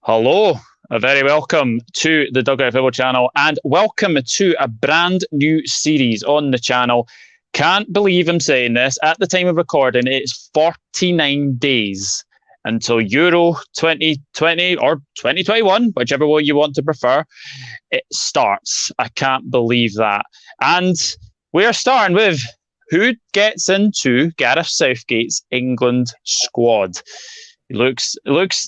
Hello, a very welcome to the Dugout Football channel and welcome to a brand new series on the channel. Can't believe I'm saying this. At the time of recording, it's 49 days until Euro 2020 or 2021, whichever way you want to prefer, it starts. I can't believe that. And we're starting with who gets into Gareth Southgate's England squad. It looks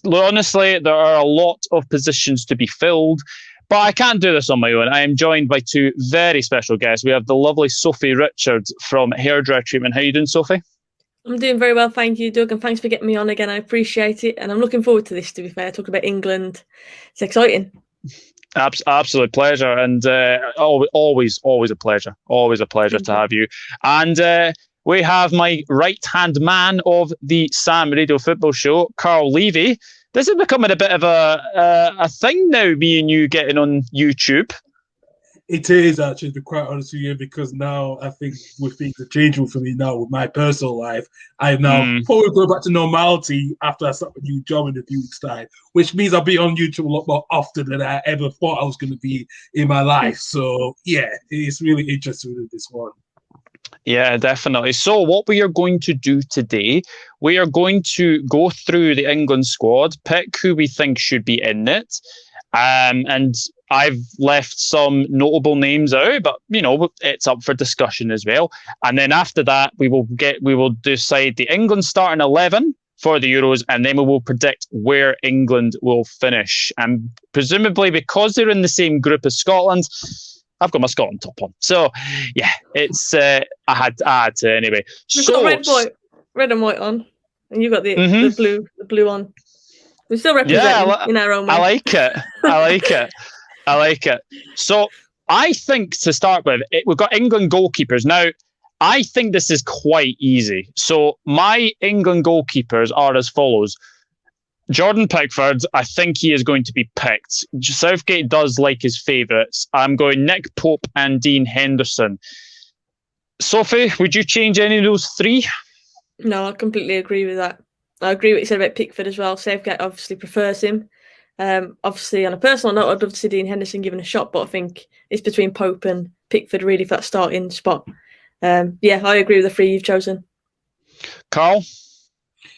honestly, there are a lot of positions to be filled, but I can't do this on my own. I am joined by two very special guests. We have the lovely Sophie Richards from Hairdryer Treatment. How are you doing, Sophie? I'm doing very well, thank you, Doug, and thanks for getting me on again. I appreciate it, and I'm looking forward to this, to be fair. Talking about England, it's exciting. Absolute pleasure, and always a pleasure. Always a pleasure to have you. And we have my right-hand man of the Sam Radio Football Show, Karl Levy. This is becoming a bit of a thing now, me and you getting on YouTube. It is, actually, to be quite honest with you, because now I think with things are changing for me now with my personal life. I am now probably going back to normality after I start a new job in a few weeks' time, which means I'll be on YouTube a lot more often than I ever thought I was going to be in my life. So, yeah, it's really interesting with this one. Yeah, definitely. So what we are going to do today, we are going to go through the England squad, pick who we think should be in it. And I've left some notable names out, but you know, it's up for discussion as well. And then after that, we will decide the England starting 11 for the Euros, and then we will predict where England will finish. And presumably because they're in the same group as Scotland, I've got my Scotland top on. So, yeah, it's I had to anyway. We've got red and white on, and you got the blue on. We still represent in our own way. I like it. So, I think to start with, we've got England goalkeepers. Now, I think this is quite easy. So, my England goalkeepers are as follows. Jordan Pickford, I think he is going to be picked. Southgate does like his favourites. I'm going Nick Pope and Dean Henderson. Sophie, would you change any of those three? No, I completely agree with that. I agree with what you said about Pickford as well. Southgate obviously prefers him. Obviously, on a personal note, I'd love to see Dean Henderson given a shot, but I think it's between Pope and Pickford really for that starting spot. Yeah, I agree with the three you've chosen. Karl?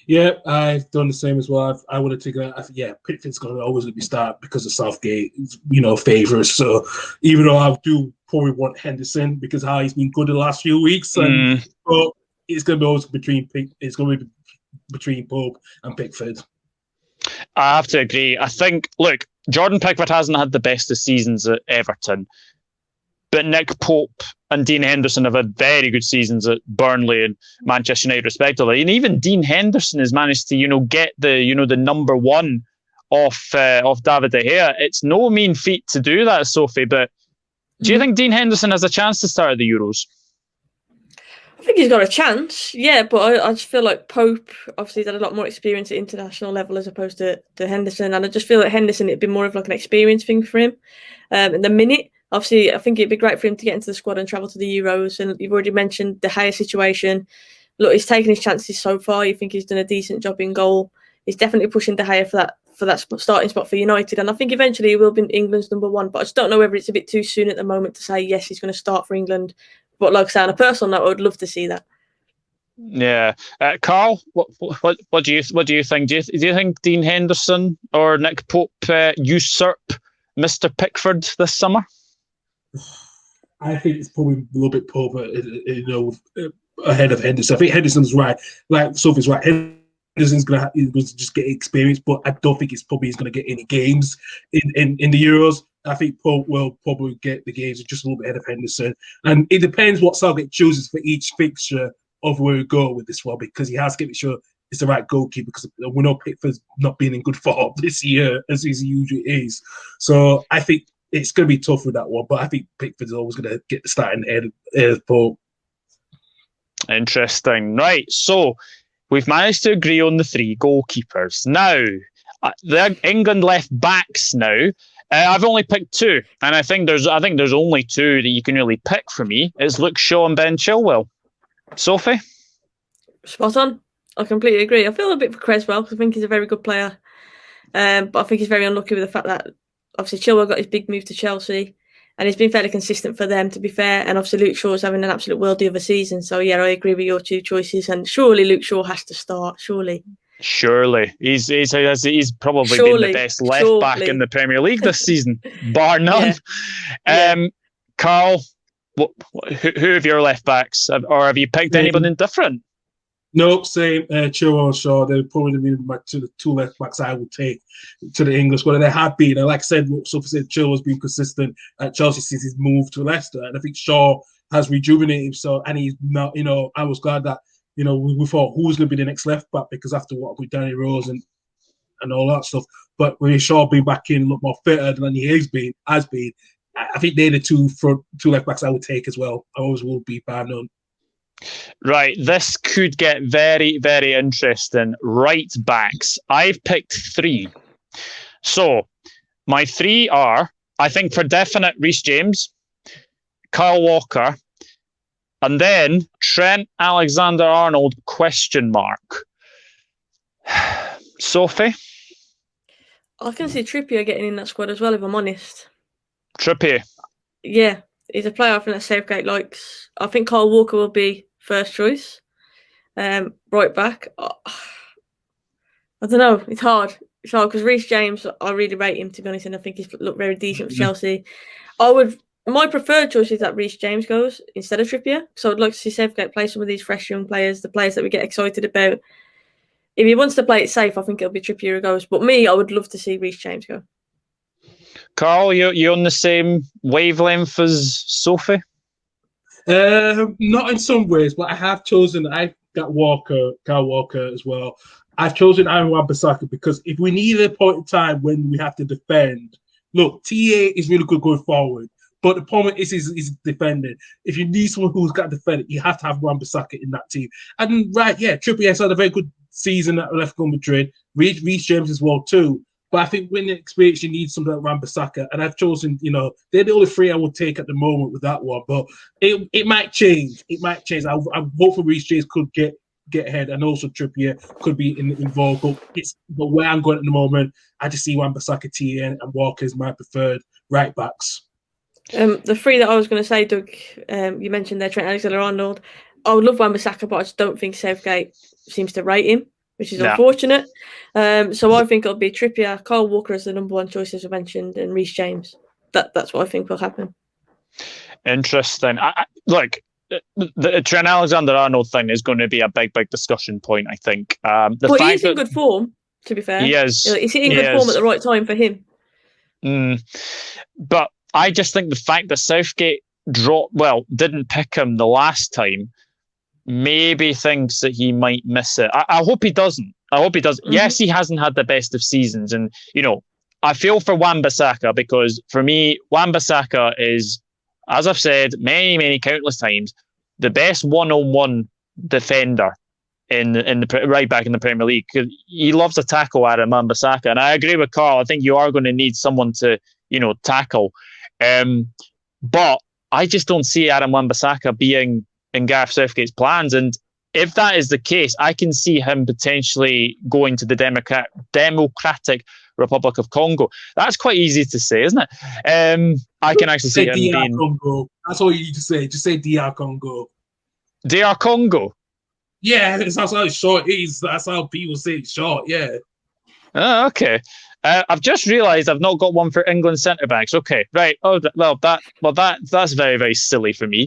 Yeah, I've done the same as well. I would have taken that. Pickford's going to always be start because of Southgate, favours. So even though I do probably want Henderson because how he's been good the last few weeks, but it's going to be always between Pope and Pickford. I have to agree. I think, look, Jordan Pickford hasn't had the best of seasons at Everton, but Nick Pope and Dean Henderson have had very good seasons at Burnley and Manchester United, respectively. And even Dean Henderson has managed to, get the number one off David De Gea. It's no mean feat to do that, Sophie. But do you think Dean Henderson has a chance to start at the Euros? I think he's got a chance, yeah. But I just feel like Pope obviously had a lot more experience at international level as opposed to Henderson, and I just feel like Henderson it'd be more of like an experience thing for him. In the minute. Obviously, I think it'd be great for him to get into the squad and travel to the Euros. And you've already mentioned the Gea situation. Look, he's taken his chances so far. You think he's done a decent job in goal. He's definitely pushing De Gea for that starting spot for United. And I think eventually he will be England's number one. But I just don't know whether it's a bit too soon at the moment to say, yes, he's going to start for England. But like I say, on a personal note, I would love to see that. Yeah. Karl, what do you think? Do you think Dean Henderson or Nick Pope usurp Mr. Pickford this summer? I think it's probably a little bit Pope, ahead of Henderson. I think Henderson's right. Like Sophie's right. Henderson's going to just get experience, but I don't think he's going to get any games in the Euros. I think Pope will probably get the games just a little bit ahead of Henderson. And it depends what Southgate chooses for each fixture of where we go with this one, because he has to get sure it's the right goalkeeper, because we know Pickford's not been in good form this year as he usually is. So I think it's going to be tough with that one, but I think Pickford's always going to get the starting ahead of Pope. Interesting. Right, so we've managed to agree on the three goalkeepers. Now, the England left backs now. I've only picked two, and I think there's only two that you can really pick for me. It's Luke Shaw and Ben Chilwell. Sophie? Spot on. I completely agree. I feel a bit for Creswell because I think he's a very good player. But I think he's very unlucky with the fact that obviously Chilwell got his big move to Chelsea, and he's been fairly consistent for them, to be fair. And obviously Luke Shaw's having an absolute worldie of a season. So yeah, I agree with your two choices. And surely Luke Shaw has to start. Surely he's probably been the best left back in the Premier League this season, bar none. Karl, who of your left backs, or have you picked anyone different? No, same. Chilwell and Shaw. They're probably the two left backs I would take to the English squad. They have been, and like I said, Sophie said, Chilwell's been consistent at Chelsea since his move to Leicester, and I think Shaw has rejuvenated himself. And he's not, I was glad that we thought who was going to be the next left back, because after what with Danny Rose and all that stuff, but with Shaw being back in, a lot more fitter than he has been, I think they're the two left backs I would take as well. I always will be bar none. Right, this could get very, very interesting. Right backs. I've picked 3. So, my 3 are, I think for definite, Reece James, Kyle Walker, and then Trent Alexander-Arnold, ? Sophie? I can see Trippier getting in that squad as well, if I'm honest. Trippier? Yeah, he's a player I think that Southgate likes. I think Kyle Walker will be first choice. Right back. I don't know. It's hard. It's hard because Reece James, I really rate him, to be honest, and I think he's looked very decent for Chelsea. My preferred choice is that Reece James goes instead of Trippier. So I'd like to see Southgate play some of these fresh young players, the players that we get excited about. If he wants to play it safe, I think it'll be Trippier who goes. But I would love to see Reece James go. Karl, you on the same wavelength as Sophie? Not in some ways, but I have chosen. I've got Kyle Walker as well. I've chosen Aaron Wan-Bissaka because if we need a point in time when we have to defend, look, TA is really good going forward, but the problem is defending. If you need someone who's got to defend it, you have to have Wan-Bissaka in that team. And Trippier has had a very good season at Atletico Madrid. Reece James as well too. But I think when the experience, you need something like Wan-Bissaka. And I've chosen, they're the only 3 I would take at the moment with that one. But it might change. It might change. I hope for Reece James could get ahead, and also Trippier could be involved. But where I'm going at the moment, I just see Wan-Bissaka, TA, and Walker as my preferred right backs. The 3 that I was going to say, Doug, you mentioned there, Trent Alexander-Arnold. I would love Wan-Bissaka, but I just don't think Southgate seems to rate him, which is unfortunate. So I think it'll be Trippier, Kyle Walker as the number 1 choice, as I mentioned, and Reece James. That's what I think will happen. Interesting. Look, the Trent Alexander-Arnold thing is going to be a big, big discussion point, I think. He is in good form, to be fair. He is. He's in good form at the right time for him. But I just think the fact that Southgate didn't pick him the last time, maybe thinks that he might miss it. I hope he doesn't. Mm-hmm. Yes, he hasn't had the best of seasons. And, I feel for Wan-Bissaka because for me, Wan-Bissaka is, as I've said many, many countless times, the best one-on-one defender in the right back in the Premier League. He loves a tackle at Wan-Bissaka. And I agree with Karl. I think you are going to need someone to, tackle. But I just don't see Aaron Wan-Bissaka being in Gareth Southgate's plans. And if that is the case, I can see him potentially going to the Democratic Republic of Congo. That's quite easy to say, isn't it? I can actually see him being... Congo. That's all you need to say. Just say DR Congo. DR Congo? Yeah, that's how short it is. That's how people say it's short, yeah. Oh, okay. I've just realised I've not got one for England centre-backs. Okay, right. That's very, very silly for me.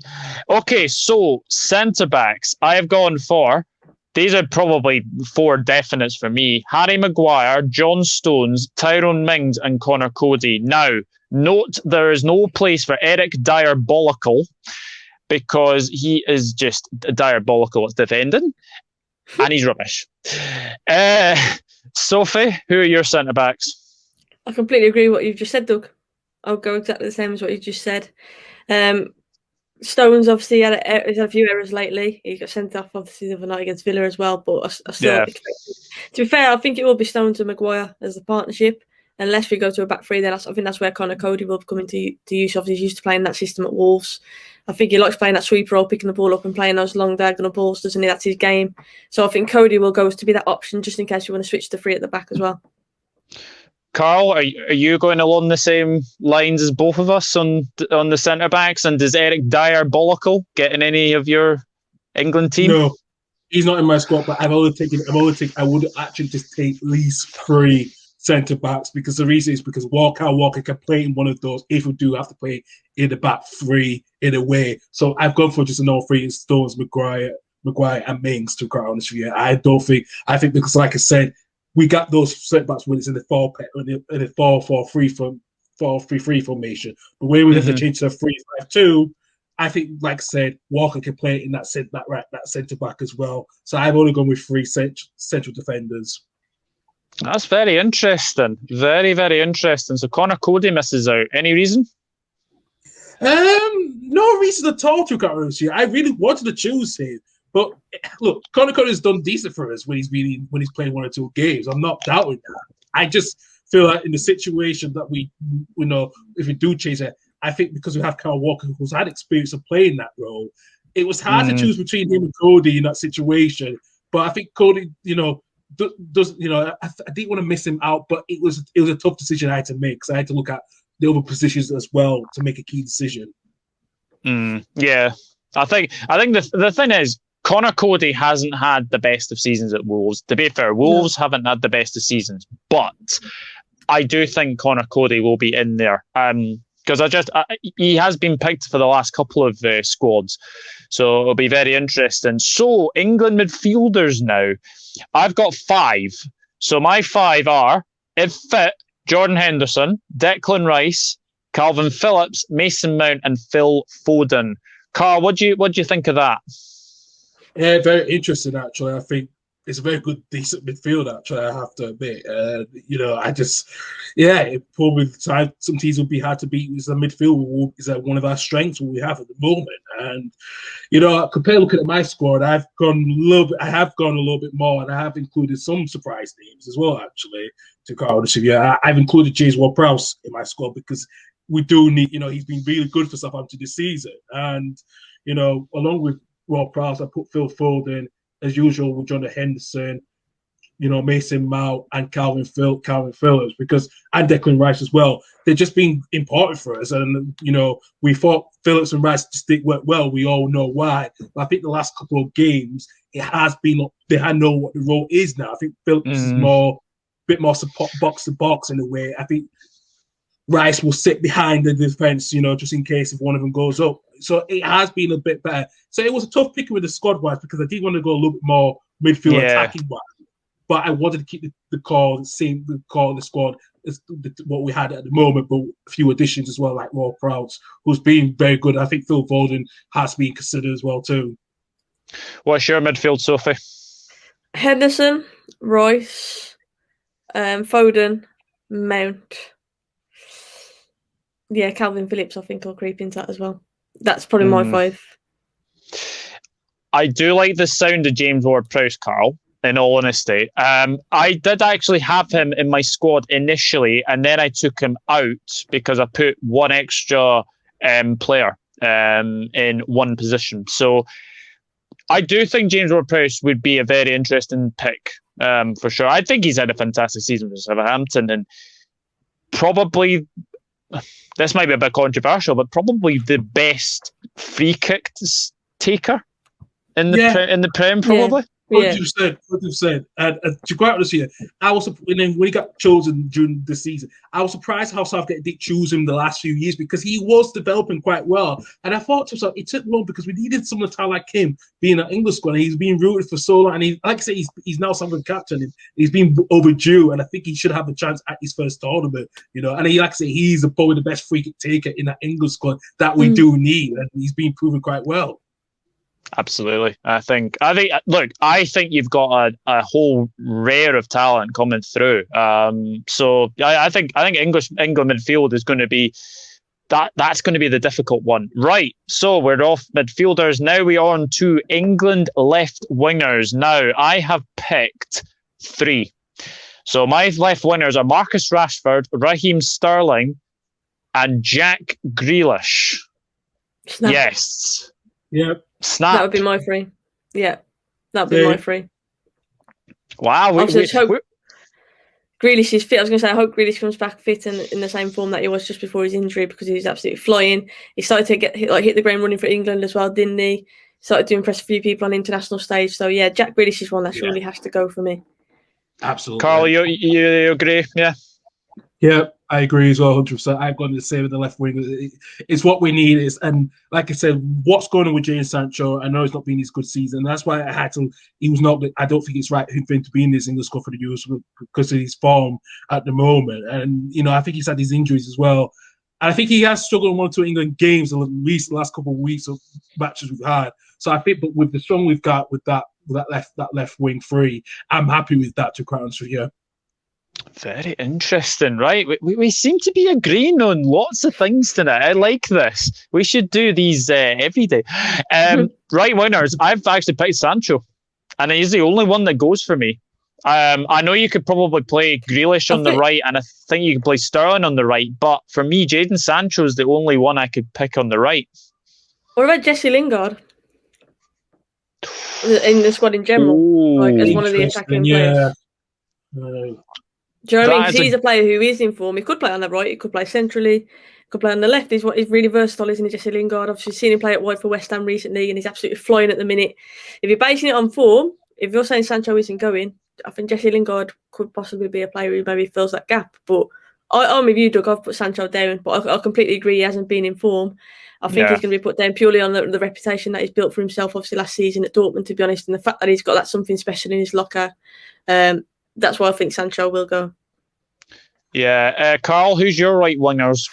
Okay, so centre-backs. I have gone for, these are probably 4 definites for me. Harry Maguire, Johnstone, Tyrone Mings and Connor Coady. Now, note there is no place for Eric Diabolical because he is just diabolical at defending and he's rubbish. Sophie, who are your centre-backs? I completely agree with what you've just said, Doug. I'll go exactly the same as what you just said. Stones obviously had a few errors lately. He got sent off obviously the other night against Villa as well, but I still expect it. To be fair, I think it will be Stones and Maguire as the partnership. Unless we go to a back 3, then I think that's where Connor Coady will come into use. Obviously, he's used to playing that system at Wolves. I think he likes playing that sweeper role, picking the ball up and playing those long diagonal balls, doesn't he? That's his game. So I think Coady will go to be that option just in case you want to switch to 3 at the back as well. Karl, are you going along the same lines as both of us on the centre backs? And does Eric Diabolical get in any of your England team? No, he's not in my squad. But I would actually just take at least 3 centre backs, because the reason is because Walker can play in one of those if we do have to play in the back 3 in a way. So I've gone for just an all 3 Stones, Maguire and Mings, to be quite honest with you. I think because, like I said, we got those centre backs when it's in the 4-4-3 formation. But when we have to change to a 3-5-2, I think, like I said, Walker can play in that centre back as well. So I've only gone with 3 central defenders. That's very interesting. Very, very interesting. So Connor Coady misses out. Any reason? No reason at all, to be honest with you. I really wanted to choose him. But look, Connor Coady has done decent for us when he's playing 1 or 2 games. I'm not doubting that. I just feel like in the situation that we know, if we do change it, I think because we have Kyle Walker, who's had experience of playing that role, it was hard to choose between him and Coady in that situation. But I think Coady, I didn't want to miss him out, but it was a tough decision I had to make, because I had to look at the other positions as well to make a key decision. Yeah, I think the thing is, Connor Coady hasn't had the best of seasons at Wolves. To be fair, Wolves haven't had the best of seasons, but I do think Connor Coady will be in there. Because he has been picked for the last couple of squads. So it'll be very interesting. So England midfielders now. I've got 5. So my 5 are, if fit, Jordan Henderson, Declan Rice, Calvin Phillips, Mason Mount, and Phil Foden. Karl, what do you think of that? Yeah, very interesting, actually. I think it's a very good, decent midfield, actually, I have to admit. It probably some teams will be hard to beat. Is the midfield is one of our strengths we have at the moment. And, compared looking at my squad, I have gone a little bit more, and I have included some surprise names as well, actually, to be honest with you. I've included James Ward-Prowse in my squad because we do need, he's been really good for Southampton this season. And, along with Ward-Prowse, I put Phil Foden, as usual, with John Henderson, Mason Mount and Calvin Phillips, and Declan Rice as well. They've just been important for us. And, we thought Phillips and Rice just didn't work well. We all know why. But I think the last couple of games, it has been, they know what the role is now. I think Phillips is a bit more support box to box in a way. I think Rice will sit behind the defence, just in case if one of them goes up. So it has been a bit better. So it was a tough pick with the squad-wise, because I did want to go a little bit more midfield attacking-wise. But I wanted to keep the core of the squad as what we had at the moment, but a few additions as well, like Ward-Prowse, who's been very good. I think Phil Foden has been considered as well too. What's your midfield, Sophie? Henderson, Rice, Foden, Mount. Yeah, Calvin Phillips, I think I'll creep into that as well. That's probably my 5. I do like the sound of James Ward-Prowse, Karl, in all honesty. I did actually have him in my squad initially, and then I took him out because I put one extra player in one position. So I do think James Ward-Prowse would be a very interesting pick for sure. I think he's had a fantastic season for Southampton, and probably, this might be a bit controversial, but probably the best free kick taker in the Prem, probably. 100%. And to be quite honest with you, I was when he got chosen during the season, I was surprised how Southgate did choose him the last few years, because he was developing quite well. And I thought to myself, it took long because we needed someone to like him being an English squad. And he's been rooted for so long, and like I say, he's now Southern captain. And he's been overdue, and I think he should have a chance at his first tournament. And he, like I say, he's probably the best free kick taker in that English squad that we do need, and he's been proven quite well. Absolutely. I think you've got a whole rare of talent coming through. So I think England midfield is going to be that's going to be the difficult one. Right. So we're off midfielders. Now we are on to England left wingers. Now I have picked 3. So my left wingers are Marcus Rashford, Raheem Sterling, and Jack Grealish. Snap. Yes. Yep. Snap. That would be my 3. Yeah, that would be my 3. Wow. Grealish is fit. I was going to say, I hope Grealish comes back fit and in the same form that he was just before his injury, because he was absolutely flying. He started to hit the ground running for England as well, didn't he? Started to impress a few people on international stage. So yeah, Jack Grealish is one that surely has to go for me. Absolutely. Karl, you agree? Yeah. Yeah, I agree as well, 100%. I've gone the same with the left wing. It's what we need. And like I said, what's going on with Jadon Sancho? I know it's not been his good season. That's why he was not. I don't think it's right for him to be in this English squad for the Euros because of his form at the moment. And I think he's had his injuries as well. And I think he has struggled in 1 or 2 England games, at least the last couple of weeks of matches we've had. So I think, but with the strong we've got with that left wing free, I'm happy with that, to quite honest with you. Very interesting, right? We seem to be agreeing on lots of things tonight. I like this. We should do these every day. Right winners, I've actually picked Sancho, and he's the only one that goes for me. I know you could probably play Grealish on the right, and I think you could play Sterling on the right, but for me, Jadon Sancho is the only one I could pick on the right. What about Jesse Lingard? In the squad in general, like as one of the attacking players. Do you know what I mean? Because he's a player who is in form. He could play on the right, he could play centrally, he could play on the left. He's really versatile, isn't he, Jesse Lingard? Obviously, seen him play at wide for West Ham recently, and he's absolutely flying at the minute. If you're basing it on form, if you're saying Sancho isn't going, I think Jesse Lingard could possibly be a player who maybe fills that gap. But I'm with you, Doug. I've put Sancho down, but I completely agree. He hasn't been in form. I think he's going to be put down purely on the reputation that he's built for himself, obviously, last season at Dortmund, to be honest, and the fact that he's got that something special in his locker. That's why I think Sancho will go. Yeah. Karl, who's your right wingers?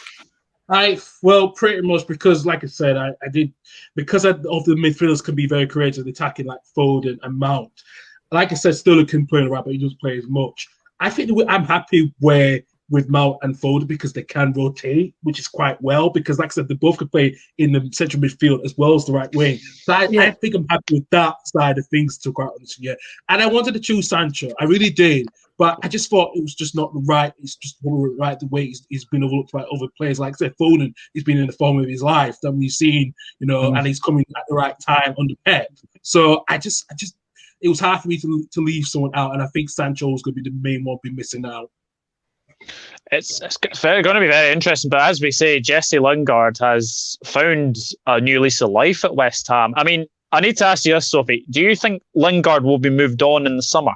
Well, pretty much because, like I said, I did, because of the midfielders can be very creative attacking, like Foden and Mount. Like I said, Sterling can play around, but he doesn't play as much. I think I'm happy with Mount and Foden because they can rotate, which is quite well, because like I said, they both can play in the central midfield as well as the right wing. So I think I'm happy with that side of things, to quite honestly. Yeah. And I wanted to choose Sancho. I really did. But I just thought it was just not right. It's just right the way he's been overlooked by other players. Like I said, Foden, he's been in the form of his life that we've seen, and he's coming at the right time under Pep. So I just it was hard for me to leave someone out, and I think Sancho is going to be the main one be missing out. It's going to be very interesting, but as we say, Jesse Lingard has found a new lease of life at West Ham. I mean, I need to ask you this, Sophie. Do you think Lingard will be moved on in the summer?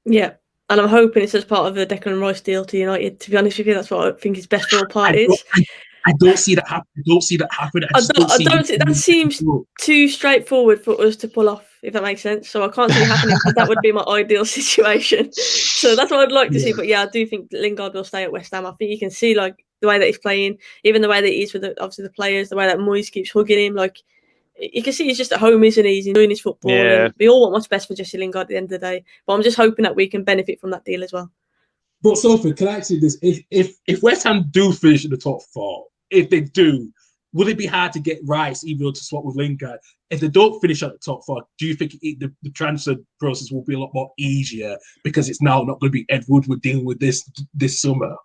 Yeah, and I'm hoping it's as part of the Declan Rice deal to United. To be honest with you, that's what I think is best for all parties. I don't see that happen. That seems too straightforward for us to pull off, if that makes sense. So I can't see it happening, because that would be my ideal situation. So that's what I'd like to see. But yeah, I do think Lingard will stay at West Ham. I think you can see like the way that he's playing, even the way that he is with obviously the players, the way that Moyes keeps hugging him. Like you can see he's just at home, isn't he? He's enjoying his football. Yeah. And we all want what's best for Jesse Lingard at the end of the day. But I'm just hoping that we can benefit from that deal as well. But Sophie, can I ask you this? If West Ham do finish in the top 4, if they do, would it be hard to get Rice even though to swap with Lingard? If they don't finish at the top 4, do you think the transfer process will be a lot more easier because it's now not going to be Ed Woodward dealing with this summer?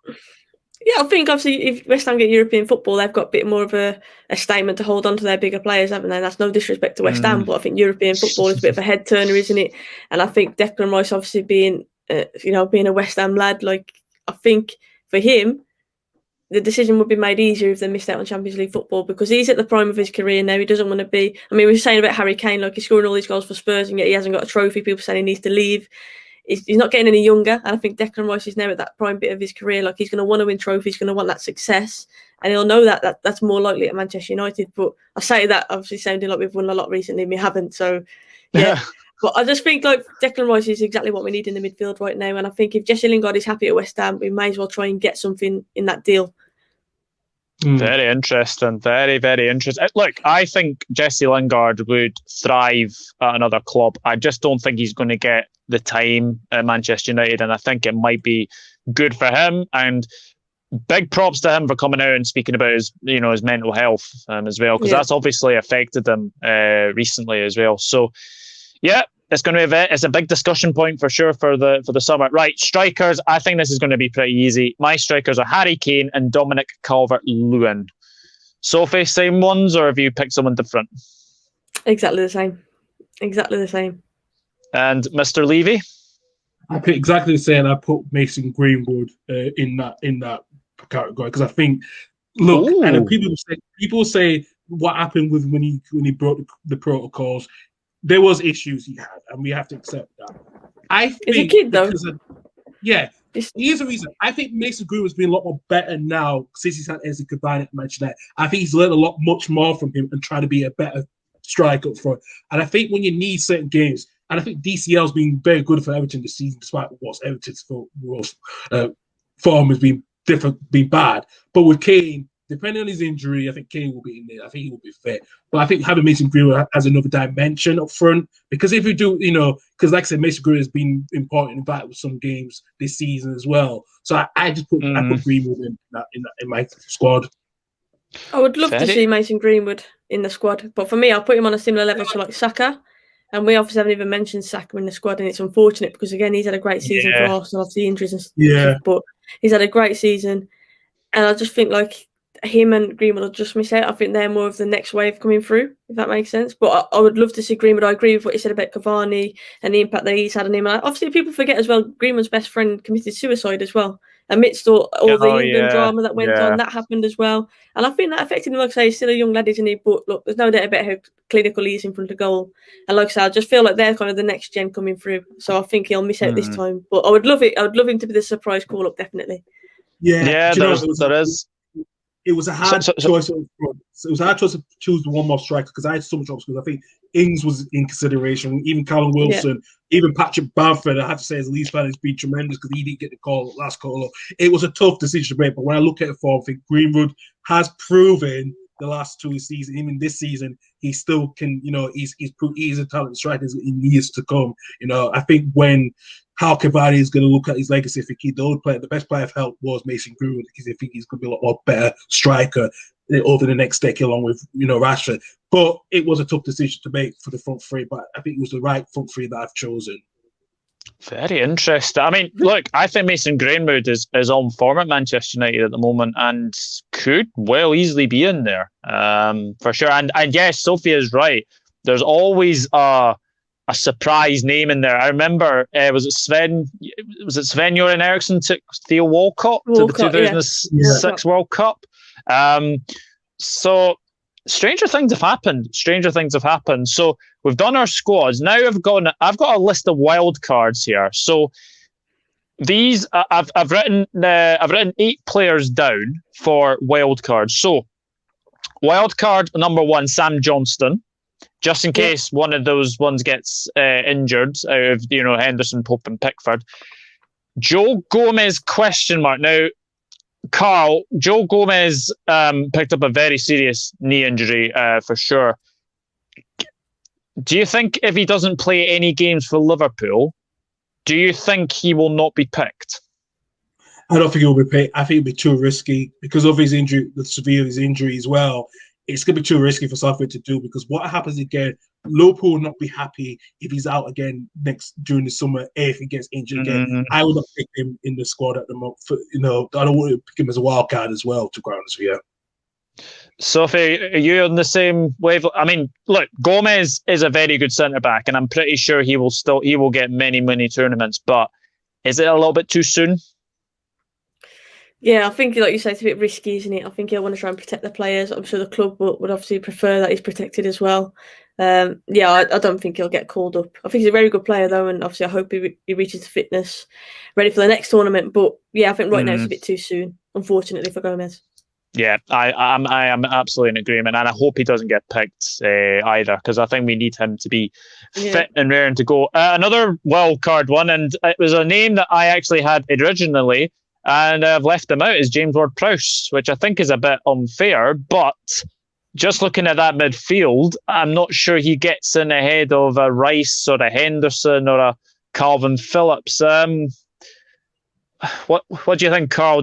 Yeah, I think obviously if West Ham get European football, they've got a bit more of a statement to hold on to their bigger players, haven't they? That's no disrespect to West Ham, but I think European football is a bit of a head turner, isn't it? And I think Declan Rice, obviously being a West Ham lad, like I think for him, the decision would be made easier if they missed out on Champions League football, because he's at the prime of his career now. He doesn't want to be. I mean, we were saying about Harry Kane, like he's scoring all these goals for Spurs, and yet he hasn't got a trophy. People saying he needs to leave. He's not getting any younger, and I think Declan Rice is now at that prime bit of his career. Like he's going to want to win trophies, he's going to want that success, and he'll know that that's more likely at Manchester United. But I say that obviously sounding like we've won a lot recently, and we haven't. So yeah. But I just think like Declan Rice is exactly what we need in the midfield right now, and I think if Jesse Lingard is happy at West Ham, we may as well try and get something in that deal. Very interesting. Very, very interesting. Look, I think Jesse Lingard would thrive at another club. I just don't think he's going to get the time at Manchester United, and I think it might be good for him. And big props to him for coming out and speaking about his mental health as well, because that's obviously affected him recently as well. So, yeah. It's going to be it's a big discussion point for sure for the summer. Right, strikers. I think this is going to be pretty easy. My strikers are Harry Kane and Dominic Calvert-Lewin. Sophie, same ones, or have you picked someone different? Exactly the same. And Mr. Levy? I put exactly the same. I put Mason Greenwood in that category because I think, look, and Ooh. people say what happened with when he broke the protocols. There was issues he had, and we have to accept that. I think He's a kid, though. Here's the reason. I think Mason Greenwood's been a lot more better now since he's had Ezzy Cavani at Manchester United. I think he's learned much more from him and trying to be a better striker up front. And I think when you need certain games, and I think DCL's been very good for Everton this season, despite what Everton's form has been bad. But with Kane, depending on his injury, I think Kane will be in there. I think he will be fit. But I think having Mason Greenwood has another dimension up front. Because if you do, because like I said, Mason Greenwood has been important in fact with some games this season as well. So I just put Greenwood in my squad. I would love to see Mason Greenwood in the squad, but for me, I'll put him on a similar level to like Saka. And we obviously haven't even mentioned Saka in the squad, and it's unfortunate because again, he's had a great season for Arsenal, obviously injuries and stuff, but he's had a great season. And I just think like him and Greenwood will just miss out. I think they're more of the next wave coming through, if that makes sense. But I would love to see Greenwood. I agree with what you said about Cavani and the impact that he's had on him. And obviously, people forget as well, Greenwood's best friend committed suicide as well. Amidst all the England drama that went on, that happened as well. And I think that affected him. Like I say, he's still a young lad, isn't he? But look, there's no doubt about how clinical he is in front of goal. And like I say, I just feel like they're kind of the next gen coming through. So I think he'll miss out this time. But I would love it. I would love him to be the surprise call-up, definitely. Yeah, there is. It was a hard choice. It was a hard choice to choose the one more striker because I had so much options. Because I think Ings was in consideration, even Callum Wilson, even Patrick Bamford. I have to say, as a Leeds fan, has been tremendous because he didn't get the last call. It was a tough decision to make. But when I look at it I think Greenwood has proven the last two seasons, even this season, he still can. He's a talented striker in years to come. I think when how Cavani is going to look at his legacy. I think the best player I've helped was Mason Greenwood because I think he's going to be a lot more better striker over the next decade along with Rashford. But it was a tough decision to make for the front three. But I think it was the right front three that I've chosen. Very interesting. I mean, look, I think Mason Greenwood is on form at Manchester United at the moment and could well easily be in there for sure. And yes, Sophie is right. There's always a surprise name in there. I remember, was it Sven Göran Eriksson took Theo Walcott to the 2006 World Cup? So stranger things have happened. So we've done our squads. Now I've got a list of wild cards here. So these I've written 8 players down for wild cards. So wild card number 1, Sam Johnstone. Just in case one of those ones gets injured out of Henderson, Pope and Pickford. Joe Gomez ? Now, Karl, Joe Gomez picked up a very serious knee injury for sure. Do you think if he doesn't play any games for Liverpool, do you think he will not be picked? I don't think he will be picked. I think it'll be too risky because of his injury, the severe of his injury as well. It's going to be too risky for Southgate to do because what happens again, Liverpool will not be happy if he's out again during the summer if he gets injured again. I would not pick him in the squad at the moment. I don't want to pick him as a wild card as well, to be honest with you. Sophie, are you on the same wave? I mean, look, Gomez is a very good centre-back and I'm pretty sure he will get many, many tournaments, but is it a little bit too soon? Yeah, I think, like you say, it's a bit risky, isn't it? I think he'll want to try and protect the players. I'm sure the club would obviously prefer that he's protected as well. I don't think he'll get called up. I think he's a very good player, though, and obviously I hope he reaches fitness ready for the next tournament. But yeah, I think right now it's a bit too soon, unfortunately, for Gomez. Yeah, I am absolutely in agreement, and I hope he doesn't get picked either, because I think we need him to be fit and raring to go. Another wild card one, and it was a name that I actually had originally, and I've left him out, is James Ward-Prowse, which I think is a bit unfair, but just looking at that midfield, I'm not sure he gets in ahead of a Rice or a Henderson or a Calvin Phillips. What do you think, Karl?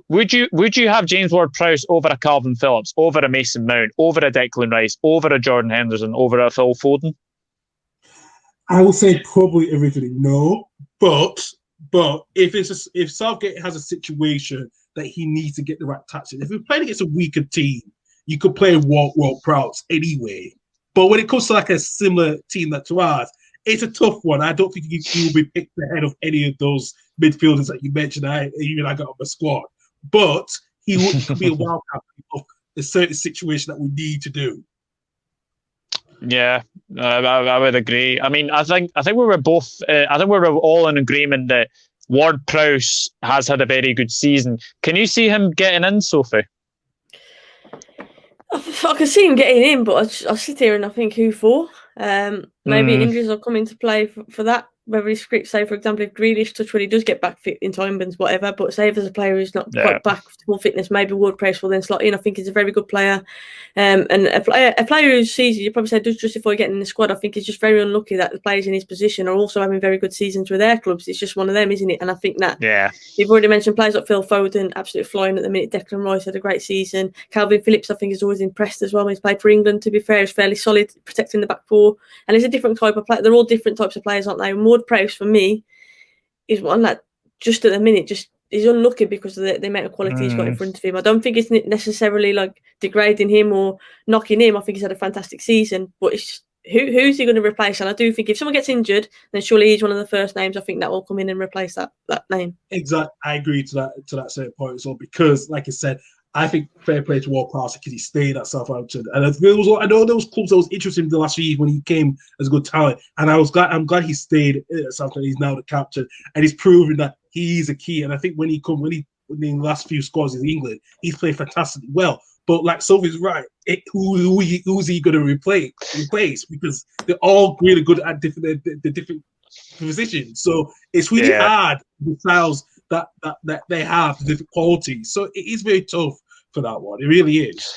Would you have James Ward-Prowse over a Calvin Phillips, over a Mason Mount, over a Declan Rice, over a Jordan Henderson, over a Phil Foden? I will say probably originally no, but if Southgate has a situation that he needs to get the right tactics, if we're playing against a weaker team, you could play Ward-Prowse anyway. But when it comes to like a similar team to ours, it's a tough one. I don't think he will be picked ahead of any of those midfielders that you mentioned. I got on my squad, but he could be a wild card of a certain situation that we need to do. Yeah, I would agree. I mean, I think we were both. I think we were all in agreement that Ward-Prowse has had a very good season. Can you see him getting in, Sophie? I can see him getting in, but I sit here and I think who for? Maybe injuries will come into play for that. Whether his script, say for example, if Grealish touch when he does get back fit in time and whatever, but say if there's a player who's not quite back to full fitness, maybe Ward-Prowse will then slot in. I think he's a very good player, and a player whose season you probably say does justify getting in the squad. I think he's just very unlucky that the players in his position are also having very good seasons with their clubs. It's just one of them, isn't it? And I think that you've already mentioned players like Phil Foden, absolutely flying at the minute. Declan Rice had a great season. Calvin Phillips, I think, has always impressed as well. He's played for England. To be fair, he's fairly solid protecting the back four, and he's a different type of player. They're all different types of players, aren't they? And Ward-Prowse for me is one that just at the minute just is unlucky because of the amount of quality he's got in front of him. I don't think it's necessarily like degrading him or knocking him. I think he's had a fantastic season, but it's just, who's he going to replace? And I do think if someone gets injured, then surely he's one of the first names I think that will come in and replace that name. Exactly, I agree to that certain point as well, because like I said, I think fair play to Ward-Prowse because he stayed at Southampton, and I know there was clubs that was interested in the last few years when he came as a good talent, and I'm glad he stayed at Southampton. He's now the captain, and he's proven that he's a key. And I think when he in the last few squads in England, he's played fantastically well. But like Sophie's right, who's he going to replace? Because they're all really good at the different positions. So it's really hard the styles that they have, the different qualities. So it is very tough for that one. It really is.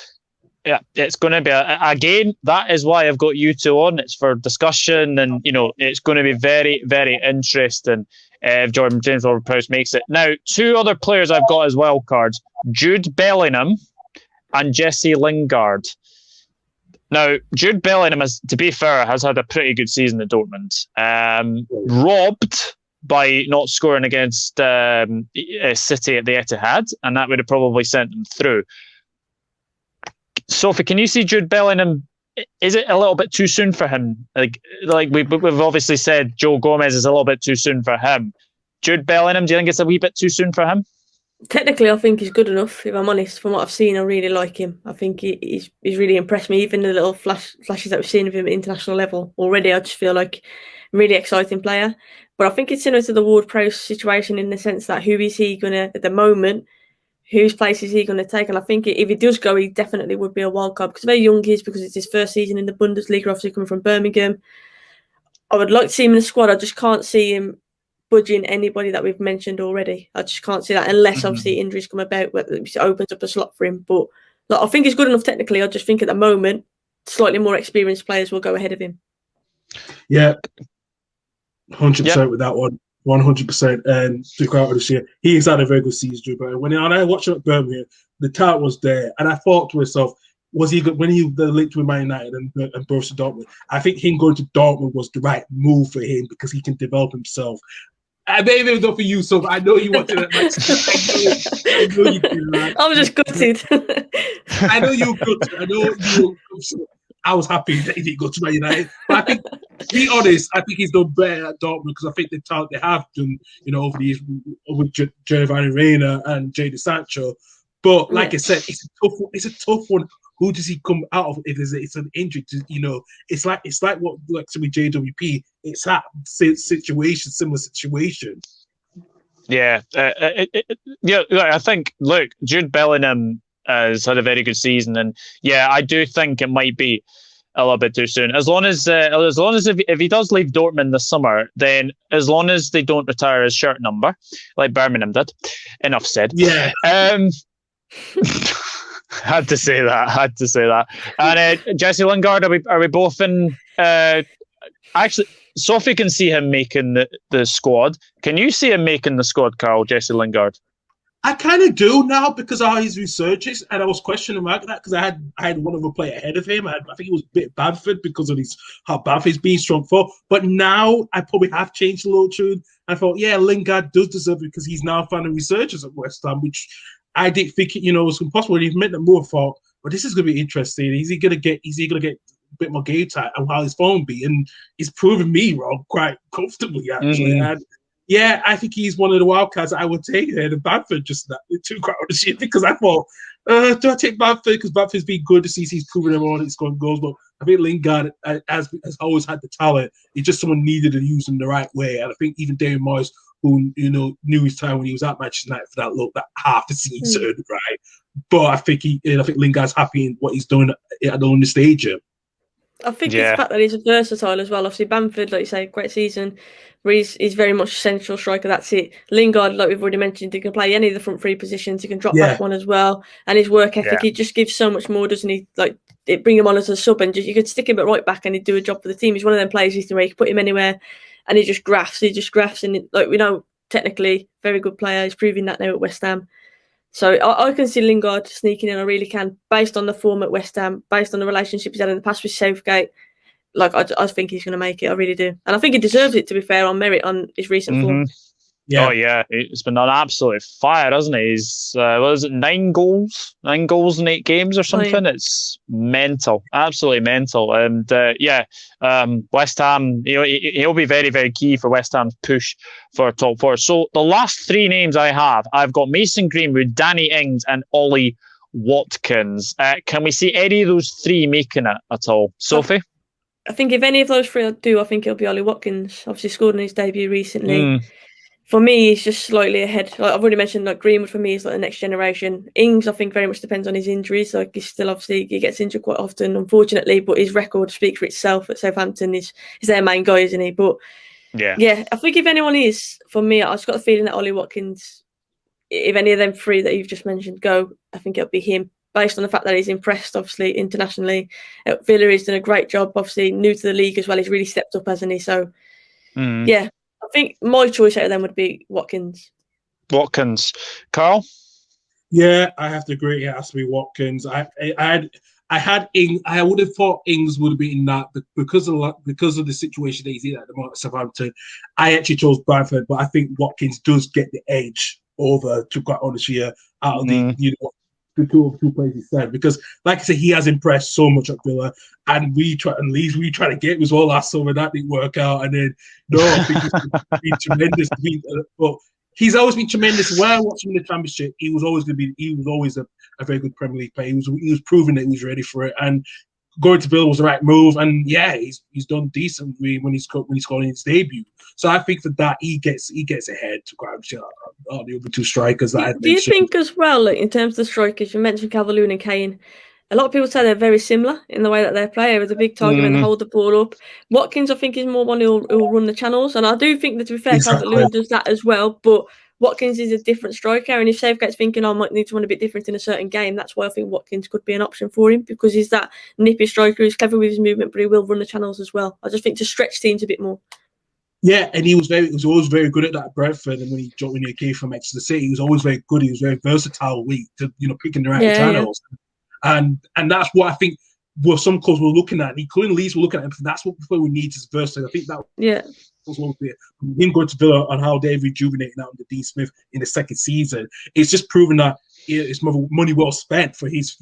Yeah, it's going to be again. That is why I've got you two on. It's for discussion, and it's going to be very, very interesting if James Ward-Prowse makes it. Now, two other players I've got as wild cards: Jude Bellingham and Jesse Lingard. Now, Jude Bellingham, to be fair, has had a pretty good season at Dortmund. Robbed by not scoring against City at the Etihad, and that would have probably sent him through. Sophie, can you see Jude Bellingham? Is it a little bit too soon for him? Like we've obviously said, Joe Gomez is a little bit too soon for him. Jude Bellingham, do you think it's a wee bit too soon for him? Technically, I think he's good enough. If I'm honest, from what I've seen, I really like him. I think he's really impressed me. Even the little flashes that we've seen of him at international level already, I just feel like a really exciting player. But I think it's similar to the Ward-Prowse situation in the sense that who is he going to, at the moment, whose place is he going to take? And I think if he does go, he definitely would be a wild card because very young he is, because it's his first season in the Bundesliga, obviously coming from Birmingham. I would like to see him in the squad. I just can't see him budging anybody that we've mentioned already. I just can't see that unless obviously injuries come about, where it opens up a slot for him. But I think he's good enough technically. I just think at the moment, slightly more experienced players will go ahead of him. Yeah, 100% with that one. 100%. And to go out this year, he's had a very good season. But when I watched him at Birmingham, the talent was there, and I thought to myself, was he good when he linked with Man United and Borussia Dortmund? I think him going to Dortmund was the right move for him because he can develop himself. Maybe it was not for you, so I know you wanted it. I know you did, right? I was just gutted. I know you were gutted. I know you were gutted. I was happy that he didn't go to Man United. But I think, to be honest, I think he's done better at Dortmund because I think the talent they have done, over the years with Giovanni Reina and Jadon Sancho. But like I said, it's a tough one. Who does he come out of if it's an injury? It's like what like to be JWP. It's that similar situation. Yeah, I think Jude Bellingham has had a very good season, and I do think it might be a little bit too soon. As long as if he does leave Dortmund this summer, then as long as they don't retire his shirt number like Birmingham did. Enough said. Yeah. Had to say that. And Jesse Lingard, are we both in? Actually, Sophie can see him making the squad. Can you see him making the squad, Karl? Jesse Lingard. I kind of do now because of how his researches, and I was questioning about that because I had one of a player ahead of him. I think it was a bit Bamford because of how Bamford is being strong for. But now I probably have changed a little tune. I thought, Lingard does deserve it because he's now finding researchers at West Ham, which I didn't think it, was impossible. He meant the move. Thought, well, this is going to be interesting. Is he going to get bit more game time and how his form be, and he's proven me wrong quite comfortably actually. And yeah, I think he's one of the wildcards I would take there. The Bamford just that too quite honestly, because I thought, do I take Bamford because Bamford's been good to see he's proven everyone he's scoring goals, but I think Lingard has always had the talent. It's just someone needed to use him the right way, and I think even David Moyes, who knew his time when he was at Manchester United for that half a season, right? But I think Lingard's happy in what he's doing at the stage. I think it's the fact that he's versatile as well. Obviously, Bamford, like you say, great season. He's very much central striker. That's it. Lingard, like we've already mentioned, he can play any of the front three positions. He can drop back one as well. And his work ethic, he just gives so much more, doesn't he? Like, bring him on as a sub, and you could stick him at right back, and he'd do a job for the team. He's one of them players where you can put him anywhere, and he just grafts. And like we know, technically, very good player. He's proving that now at West Ham. So I can see Lingard sneaking in. I really can, based on the form at West Ham, based on the relationship he's had in the past with Southgate. Like I think he's going to make it. I really do, and I think he deserves it. To be fair, on merit on his recent form. Yeah. Oh yeah, it's been on absolute fire, hasn't he? He's what is it, 9 goals in 8 games or something? It's mental, absolutely mental. And West Ham, he'll be very, very key for West Ham's push for top 4. So the last 3 names I've got Mason Greenwood, Danny Ings, and Ollie Watkins. Can we see any of those 3 making it at all, Sophie? I think if any of those 3 do, I think it'll be Ollie Watkins. Obviously scored in his debut recently. For me, he's just slightly ahead. Like I've already mentioned, like Greenwood for me is like the next generation. Ings, I think, very much depends on his injuries. Like he's still he gets injured quite often, unfortunately. But his record speaks for itself at Southampton. He's their main guy, isn't he? But yeah, I think if anyone is, for me, I've just got the feeling that Ollie Watkins, if any of them 3 that you've just mentioned go, I think it'll be him. Based on the fact that he's impressed, obviously, internationally. At Villa, he's done a great job, obviously, new to the league as well. He's really stepped up, hasn't he? So, yeah, I think my choice out of them would be Watkins. Karl? Yeah, I have to agree. It has to be Watkins. I would have thought Ings would have been that, but because of the situation that he's in at the moment at Southampton, I actually chose Bamford, but I think Watkins does get the edge over, to quite honestly, out of the two players he said, because like I said, he has impressed so much at Villa, and we try to get him as well last summer. That didn't work out, and then I think he's been tremendous. But he's always been tremendous. When I watched him in the Championship, he was always a very good Premier League player. He was proving that he was ready for it, and going to Villa was the right move. And yeah, he's done decently when he's scored in his debut. So I think that he gets ahead to quite on the other 2 strikers that I mentioned. Do you think as well, like, in terms of the strikers, you mentioned Calvert, Lewin and Kane, a lot of people say they're very similar in the way that they play, with a big target and hold the ball up. Watkins, I think, is more one who'll run the channels, and I do think that, to be fair, Calvert Lewin does that as well, but Watkins is a different striker, and if Southgate's thinking I might need to run a bit different in a certain game, that's why I think Watkins could be an option for him, because he's that nippy striker, he's clever with his movement, but he will run the channels as well. I just think to stretch teams a bit more. Yeah, and he was always very good at that at Brentford, and when he came from Manchester City, he was always very good. He was very versatile, picking the right channels, and that's what I think. Well, some clubs were looking at, including Leeds were looking at him. That's what we need is versatility. I think that was one thing. Him going to Villa and how they've rejuvenated out under Dean Smith in the second season. It's just proven that it's money well spent for his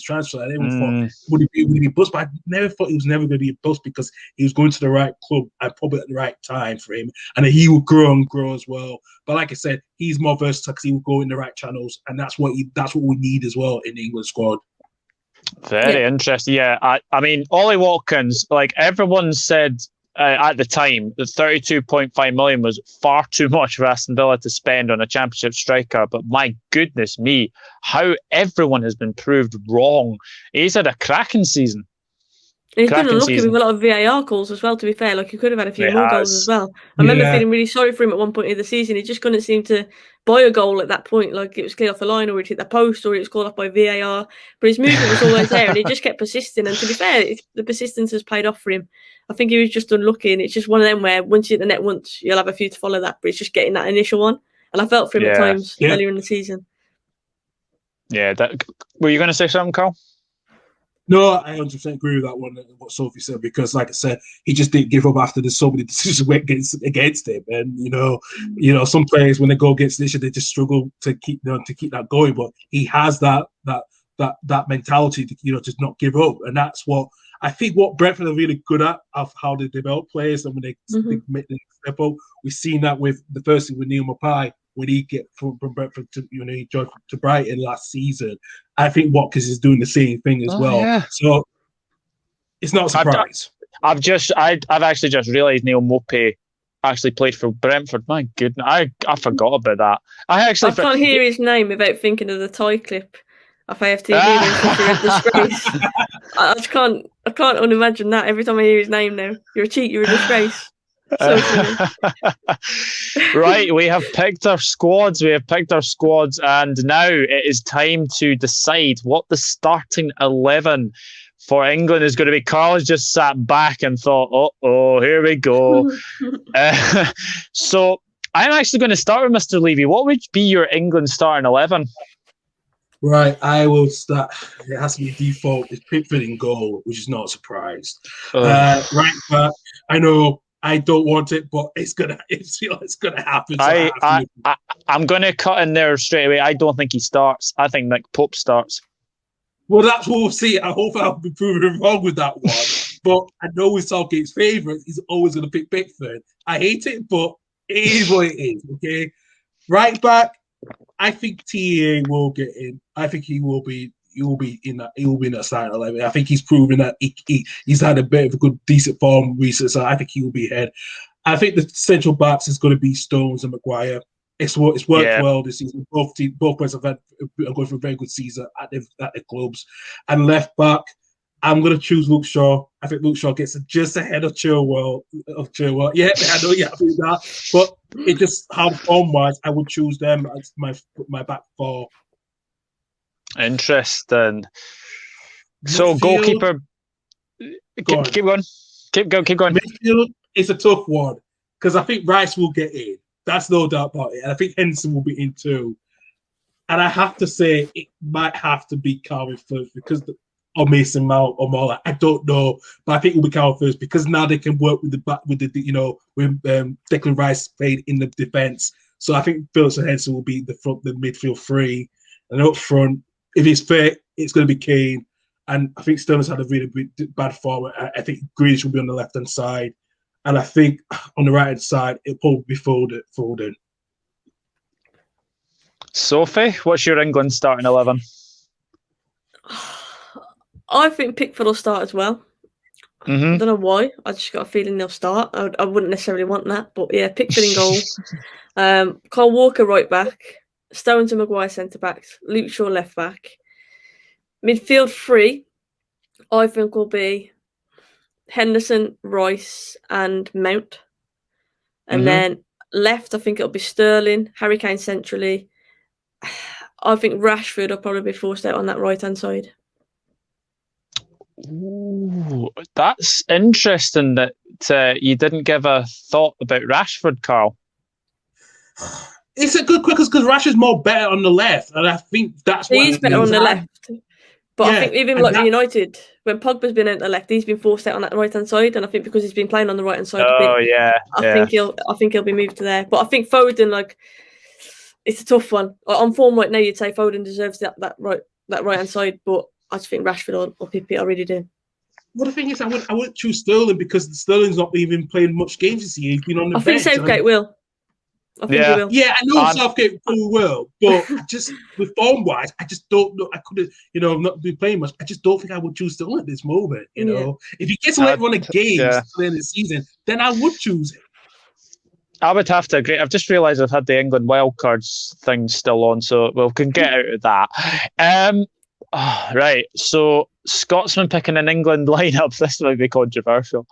transfer. I never thought would he be a bust, but I never thought he was never going to be a bust because he was going to the right club and probably at the right time for him, and he would grow as well. But like I said, he's more versatile because he will go in the right channels, and that's what we need as well in the England squad. Very interesting. Yeah, I mean, Ollie Watkins, like everyone said at the time, the 32.5 million was far too much for Aston Villa to spend on a Championship striker. But my goodness me, how everyone has been proved wrong. He's had a cracking season. And he's been unlucky with a lot of VAR calls as well, to be fair. Like, he could have had a few more goals as well. I remember feeling really sorry for him at one point in the season. He just couldn't seem to buy a goal at that point. Like, it was cleared off the line, or he'd hit the post, or it was called off by VAR. But his movement was always there, and he just kept persisting. And to be fair, the persistence has paid off for him. I think he was just unlucky, and it's just one of them where once you hit the net once, you'll have a few to follow that. But it's just getting that initial one. And I felt for him at times earlier in the season. Yeah. Were you going to say something, Karl? No, I 100% agree with that one, what Sophie said, because like I said, he just didn't give up after there's so many decisions went against him. And, some players, when they go against this, they just struggle to keep that going. But he has that mentality to not give up. And that's what I think what Brentford are really good at of how they develop players and when they make the step up. We've seen that with the first thing with Neil Maupay when he get from Brentford to he joined to Brighton last season. I think Watkins is doing the same thing as well. Yeah. So it's not a surprise. I've actually just realised Neil Maupay actually played for Brentford. My goodness, I forgot about that. I can't hear his name without thinking of the tie clip of AFTV when Trippier had disgrace. I just can't unimagine that every time I hear his name now. You're a cheat, you're a disgrace. So funny. Right, we have picked our squads. And now it is time to decide what the starting 11 for England is going to be. Karl has just sat back and thought, here we go. So I'm actually going to start with Mr. Levy. What would be your England starting 11? Right, I will start. It has to be default. It's Pickford in goal, which is not a surprise. Right back. I know I don't want it, but it's gonna happen. So I'm gonna cut in there straight away. I don't think he starts. I think Nick Pope starts. Well, that's what we'll see. I hope I'll be proven wrong with that one. But I know with Southgate's favourite, he's always going to pick Pickford. I hate it, but it is what it is, okay? Right back, I think TA will get in. I think he will be in that starting 11. I think he's proven that he's had a bit of a good, decent form recently, so I think he will be ahead. I think the central backs is going to be Stones and Maguire. It's worked well this season. Both players are going for a very good season at their clubs. And left back, I'm going to choose Luke Shaw. I think Luke Shaw gets just ahead of Chilwell. Yeah, I know you have to do that, but it just how form-wise, I would choose them as my back four. Interesting. So goalkeeper, keep going. Midfield is a tough one because I think Rice will get in. That's no doubt about it. And I think Henderson will be in too. And I have to say, it might have to be Calvert first because or Mason Mount or more. I don't know, but I think it will be Calvert first because now they can work with when Declan Rice played in the defense. So I think Phillips and Henderson will be the midfield three, and up front, if it's fit, it's going to be Kane. And I think Sterling's had a really bad form. I think Grealish will be on the left hand side. And I think on the right-hand side, it'll probably be Foden. Sophie, what's your England starting 11? I think Pickford will start as well. I don't know why. I just got a feeling they'll start. I wouldn't necessarily want that. But yeah, Pickford in goal. Kyle Walker right back. Stones and Maguire centre-backs. Luke Shaw left back. Midfield three, I think will be Henderson, Rice, and Mount. And then left, I think it'll be Sterling, Harry Kane centrally. I think Rashford will probably be forced out on that right-hand side. Ooh, that's interesting that you didn't give a thought about Rashford, Karl. It's a good quick because Rashford's more better on the left, and I think that's why he's better on the left. But yeah, I think even like United, when Pogba's been out the left, he's been forced out on that right hand side, and I think because he's been playing on the right hand side, I think he'll be moved to there. But I think Foden, it's a tough one. On form right now, you'd say Foden deserves that right hand side, but I just think Rashford or Pippy, I really do. Well, the thing is, I wouldn't choose Sterling because Sterling's not even playing much games this year. He's been on the bench. I think Southgate will. I think he will. Yeah, I know Southgate probably will, but just with form-wise, I just don't know. I couldn't, not be playing much. I just don't think I would choose Sterling at this moment. If he gets to run a game at the end of the season, then I would choose him. I would have to agree. I've just realised I've had the England Wildcards thing still on, so we can get out of that. Right, so Scotsman picking an England lineup. This might be controversial.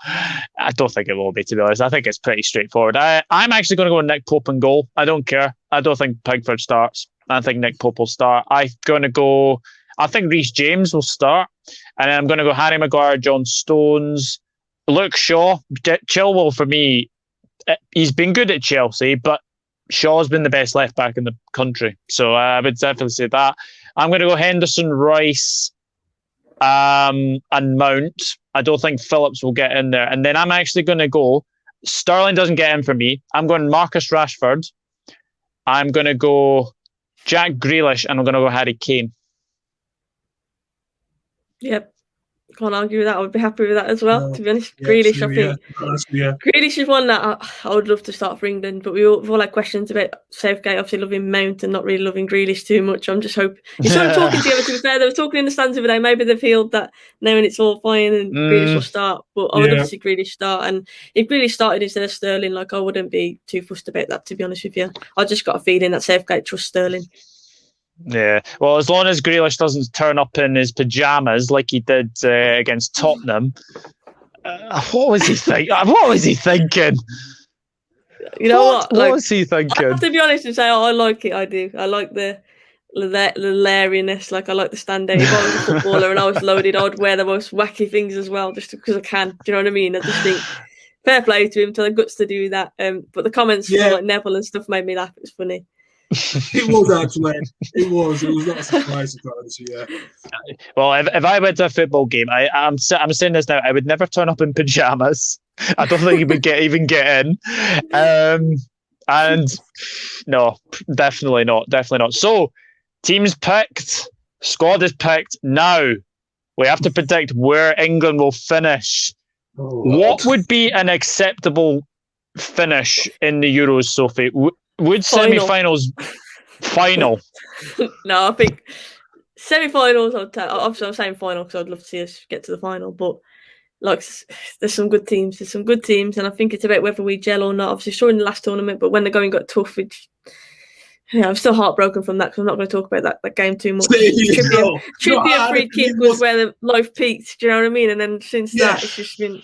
I don't think it will be, to be honest. I think it's pretty straightforward. I'm actually going to go with Nick Pope in goal. I don't care. I don't think Pickford starts. I think Nick Pope will start. I think Reece James will start. And then I'm going to go Harry Maguire, John Stones, Luke Shaw. Chilwell, for me, he's been good at Chelsea, but Shaw's been the best left back in the country. So I would definitely say that. I'm going to go Henderson, Rice, and Mount. I don't think Phillips will get in there. And then I'm actually going to go, Sterling doesn't get in for me. I'm going Marcus Rashford. I'm going to go Jack Grealish, and I'm going to go Harry Kane. Yep. Can't argue with that. I would be happy with that as well, to be honest. Yeah, Grealish, true, I think. Honestly, yeah. Grealish is one that I would love to start for England, but we've all had questions about Southgate, obviously loving Mount and not really loving Grealish too much. I'm just hoping. It's sort of talking together, to be fair. They were talking in the stands the other day. Maybe they feel that now and it's all fine and Grealish will start. But I would love to see Grealish start. And if Grealish started instead of Sterling, like, I wouldn't be too fussed about that, to be honest with you. I just got a feeling that Southgate trusts Sterling. Yeah, well, as long as Grealish doesn't turn up in his pyjamas like he did against Tottenham, what was he thinking? What was he thinking? You know what? What was he thinking? I have to be honest and say, I like it. I do. I like the hilarious. Like, I like the standout. If I was a footballer and I was loaded, I'd wear the most wacky things as well, just because I can. Do you know what I mean? I just think fair play to him, to the guts to do that. But the comments from like Neville and stuff made me laugh. It was funny. It was actually. It was not a surprise, yeah. Well, if I went to a football game, I'm saying this now, I would never turn up in pyjamas. I don't think he would even get in. And no, definitely not. So, teams picked, squad is picked. Now we have to predict where England will finish. What would be an acceptable finish in the Euros, Sophie? Would semi-finals final? No, I think semi-finals. Obviously, I'm saying final because I'd love to see us get to the final. But like, there's some good teams. And I think it's about whether we gel or not. Obviously, saw in the last tournament, but when the going got tough, I'm still heartbroken from that because I'm not going to talk about that game too much. Trippier free kick was where the life peaked. Do you know what I mean? And then since that, it's just been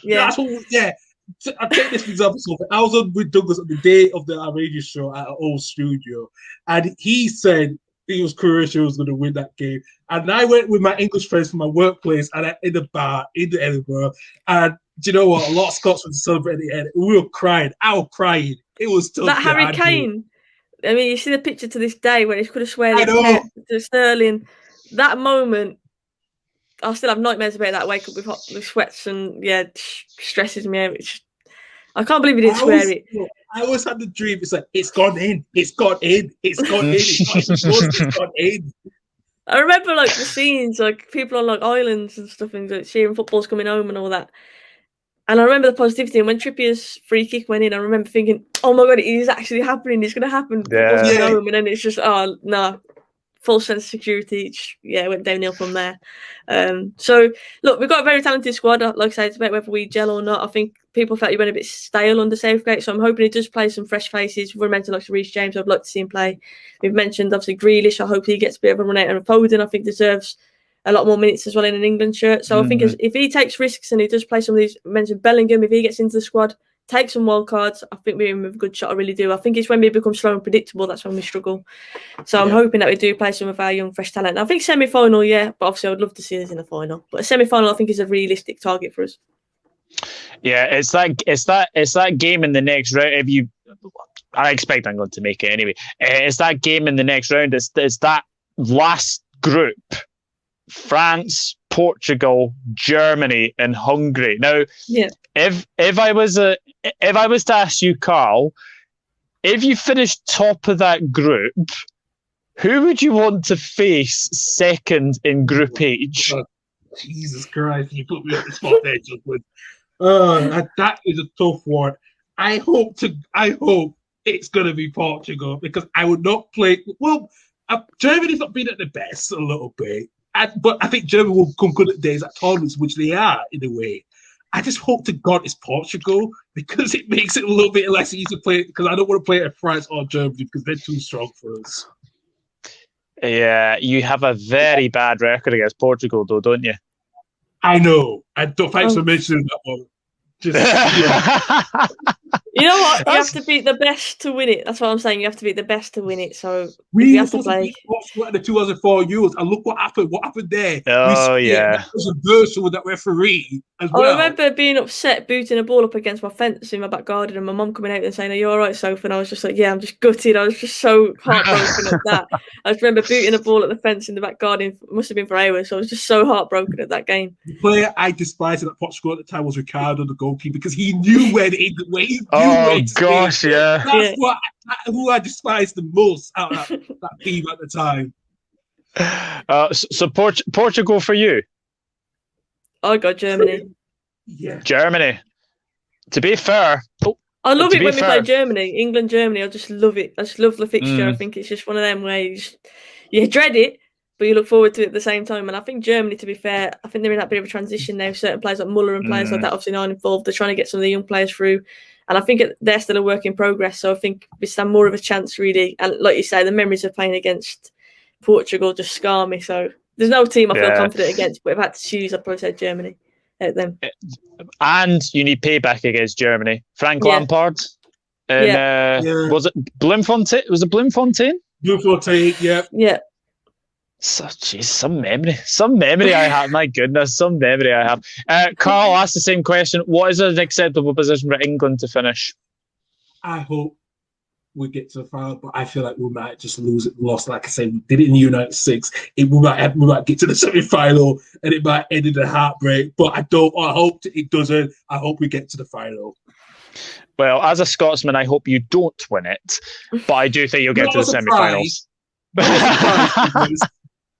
I'll take this example. I was with Douglas on the day of the radio show at our old studio, and he said he was Croatia was going to win that game. And I went with my English friends from my workplace and in the bar in Edinburgh. And do you know what? A lot of Scots were celebrating it. We were crying. I was crying. It was tough. That Harry Kane. I mean, you see the picture to this day where he could have swear to Sterling. That moment, I still have nightmares about that. Wake up with sweats and stresses me out. I can't believe he didn't swear it. I always had the dream. It's like it's gone in. It's gone in. It's gone in. It's gone in. I remember like the scenes, like people on like islands and stuff, and like, cheering football's coming home and all that. And I remember the positivity. And when Trippier's free kick went in, I remember thinking, "Oh my god, it is actually happening. It's going to happen." Football's coming home, and then it's just, oh no. Full sense of security. It went downhill from there. So, look, we've got a very talented squad. Like I said, it's about whether we gel or not. I think people felt he went a bit stale under Southgate, so I'm hoping he does play some fresh faces. We're mentioned like Reece James. I'd like to see him play. We've mentioned, obviously, Grealish. I hope he gets a bit of a run out. And Foden, I think, deserves a lot more minutes as well in an England shirt. So I think if he takes risks and he does play some of these, mentioned Bellingham, if he gets into the squad, take some wildcards, I think we're in with a good shot. I really do. I think it's when we become slow and predictable, that's when we struggle. So I'm hoping that we do play some of our young, fresh talent. I think semi-final, but obviously I would love to see us in the final. But a semi-final, I think, is a realistic target for us. Yeah, it's that game in the next round. I expect England to make it anyway. It's that game in the next round. It's that last group: France, Portugal, Germany, and Hungary. Now, if I was to ask you, Karl, if you finished top of that group, who would you want to face second in Group H? Oh, Jesus Christ, you put me on the spot there, Justin. That is a tough one. I hope it's going to be Portugal because I would not play. Well, Germany's not been at the best a little bit. But I think Germany will come good at days at tournaments, which they are in a way. I just hope to God it's Portugal because it makes it a little bit less easy to play. Because I don't want to play at France or Germany because they're too strong for us. Yeah, you have a very bad record against Portugal, though, don't you? I know. Thanks for mentioning that one. You know what? You have to beat the best to win it. That's what I'm saying. You have to beat the best to win it. So we have to play. The 2004 Euros, and look what happened. What happened there? That was a burst with that referee as well. I remember being upset, booting a ball up against my fence in my back garden, and my mum coming out and saying, "Are you all right, Sophie?" And I was just like, "Yeah, I'm just gutted." I was just so heartbroken at that. I just remember booting a ball at the fence in the back garden. It must have been for hours. So I was just so heartbroken at that game. The player I despised at Portugal at the time was Ricardo, the goalkeeper, because he knew where he knew gosh, yeah. That's who I despised the most out of that team at the time. So Portugal for you? I got Germany. Yeah. Germany. To be fair, I love to it be when we fair- play Germany, England, Germany. I just love it. I just love the fixture. I Mm. think it's just one of them where you dread it, but you look forward to it at the same time. And I think Germany, to be fair, I think they're in that bit of a transition now. Certain players like Muller and players like that obviously aren't involved. They're trying to get some of the young players through. And I think they're still a work in progress. So I think we stand more of a chance, really. And like you say, the memories of playing against Portugal just scar me. So there's no team I feel confident against. But if I had to choose, I'd probably say Germany out them. And you need payback against Germany. Frank Lampard. And was it Bloemfontein? Was it Bloemfontein? Bloemfontein, yeah. Yeah. So, geez, some memory I have. My goodness, some memory I have. Carl asked the same question. What is an acceptable position for England to finish? I hope we get to the final, but I feel like we might just lost. Like I said, we did it in the U96. We might get to the semi-final, and it might end in a heartbreak. But I hope it doesn't. I hope we get to the final. Well, as a Scotsman, I hope you don't win it, but I do think you'll get to the semi-finals.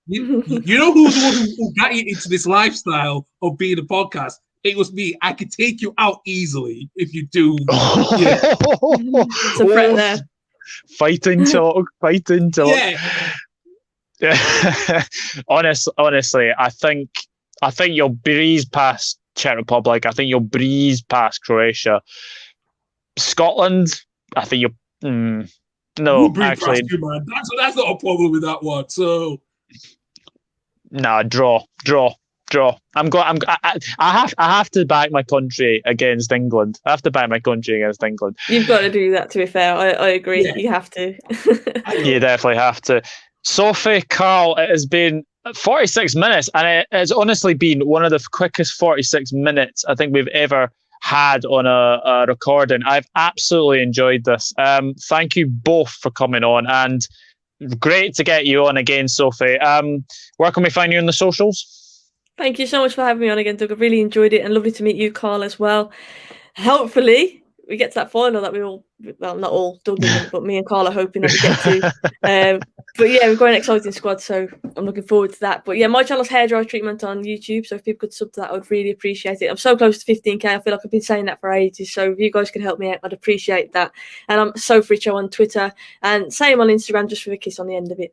You know who's the one who got you into this lifestyle of being a podcast? It was me. I could take you out easily if you do. Yeah. It's a threat there. Fighting talk. Yeah. Honestly, I think you'll breeze past Czech Republic. I think you'll breeze past Croatia. Scotland, I think you'll. No, actually, you, man. That's not a problem with that one. So, draw. I have to back my country against England. You've got to do that. To be fair, I agree. Yeah. You have to. You definitely have to. Sophie, Karl, it has been 46 minutes, and it has honestly been one of the quickest 46 minutes I think we've ever had on a recording. I've absolutely enjoyed this. Thank you both for coming on, and great to get you on again, Sophie. Where can we find you on the socials? Thank you so much for having me on again, Doug. I really enjoyed it, and lovely to meet you, Karl, as well. Hopefully we get to that final that we all, well, not all, Doug isn't, but me and Karl are hoping that we get to. But yeah, we've got an exciting squad, so I'm looking forward to that. But yeah, my channel's Hairdryer Treatment on YouTube, so if people could sub to that, I would really appreciate it. I'm so close to 15k, I feel like I've been saying that for ages, so if you guys could help me out, I'd appreciate that. And I'm Sophie Richards on Twitter, and same on Instagram, just with a kiss on the end of it.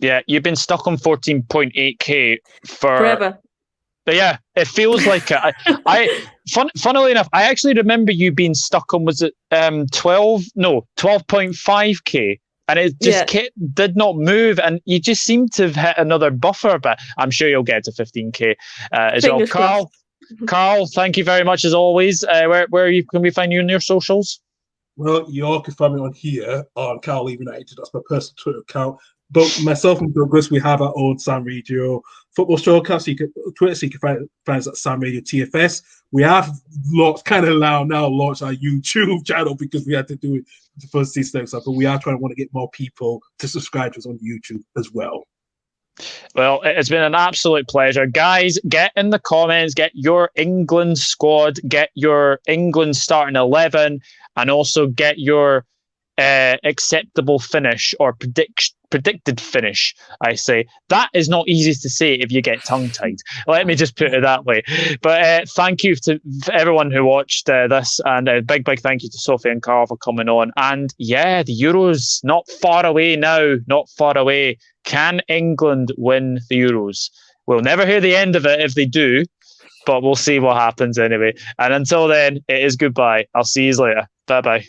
Yeah, you've been stuck on 14.8k forever. But yeah, it feels like it. Funnily enough, I actually remember you being stuck on, was it 12.5k, and it just did not move, and you just seem to have hit another buffer. But I'm sure you'll get to 15k as well. Karl, thank you very much as always. Where can we find you on your socials? Well, you all can find me on here on Karl Levy United. That's my personal Twitter account. But myself and Douglas, we have our own Sam Radio football showcast. So you can Twitter, so you can find us at Sam Radio TFS. We have launched our YouTube channel because we had to do it the first season stuff. But we are trying to want to get more people to subscribe to us on YouTube as well. Well, it's been an absolute pleasure. Guys, get in the comments, get your England squad, get your England starting 11, and also get your acceptable finish or predicted finish, I say. That is not easy to say if you get tongue-tied. Let me just put it that way. But thank you to everyone who watched this, and a big thank you to Sophie and Karl for coming on. And yeah, the Euros, not far away now, not far away. Can England win the Euros? We'll never hear the end of it if they do, but we'll see what happens anyway. And until then, it is goodbye. I'll see you later. Bye-bye.